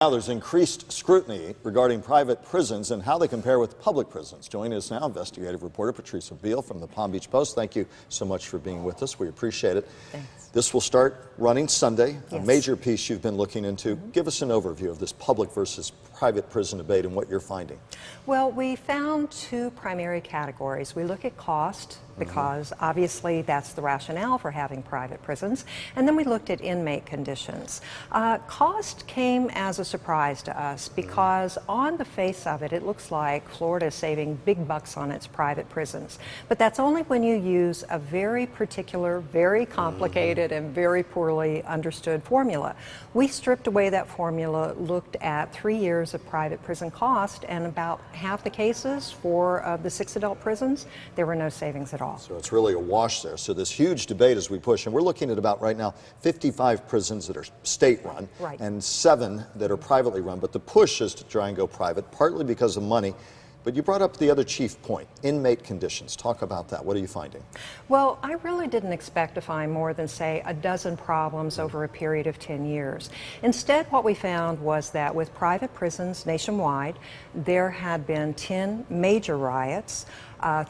Now there's increased scrutiny regarding private prisons and how they compare with public prisons. Joining us now, investigative reporter Patricial Beall from the Palm Beach Post. Thank you so much for being with us. We appreciate it. Thanks. This will start running Sunday, Yes. a major piece you've been looking into. Give us an overview of this public versus private prison debate and what you're finding. Well, we found two primary categories. We look at cost, because obviously that's the rationale for having private prisons, and then we looked at inmate conditions. Cost came as a surprise to us because on the face of it, it looks like Florida is saving big bucks on its private prisons. But that's only when you use a very particular, very complicated, and very poorly understood formula. We stripped away that formula, looked at 3 years of private prison cost, and about half the cases for the 6 adult prisons, there were no savings at all. So it's really a wash there. So this huge debate as we push, and we're looking at about right now 55 prisons that are state-run and 7 that are privately run. But the push is to try and go private, partly because of money. But you brought up the other chief point, inmate conditions. Talk about that. What are you finding? Well, I really didn't expect to find more than, say, a dozen problems over a period of 10 years. Instead, what we found was that with private prisons nationwide, there had been 10 major riots,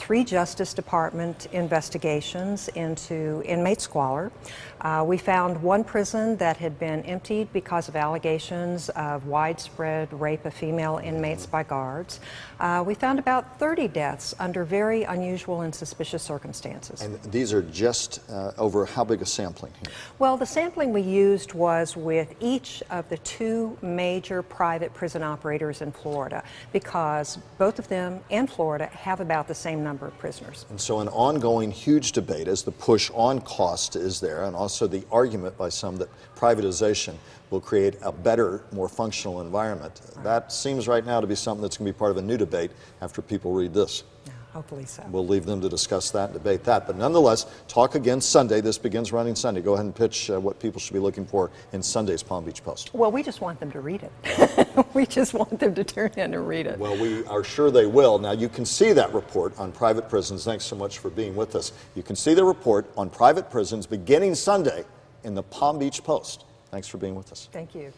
3 Justice Department investigations into inmate squalor. We found 1 prison that had been emptied because of allegations of widespread rape of female inmates by guards. We found about 30 deaths under very unusual and suspicious circumstances. And these are just over how big a sampling here? Well, the sampling we used was with each of the 2 major private prison operators in Florida, because both of them and Florida have about the same number of prisoners. And so an ongoing huge debate as the push on cost is there, and also the argument by some that privatization will create a better, more functional environment. That seems right now to be something that's going to be part of a new debate after people read this. Yeah, hopefully so. We'll leave them to discuss that and debate that. But nonetheless, talk again Sunday. This begins running Sunday. Go ahead and pitch what people should be looking for in Sunday's Palm Beach Post. Well, we just want them to read it. We just want them to turn in and read it. Well, we are sure they will. Now, you can see that report on private prisons. Thanks so much for being with us. You can see the report on private prisons beginning Sunday in the Palm Beach Post. Thanks for being with us. Thank you.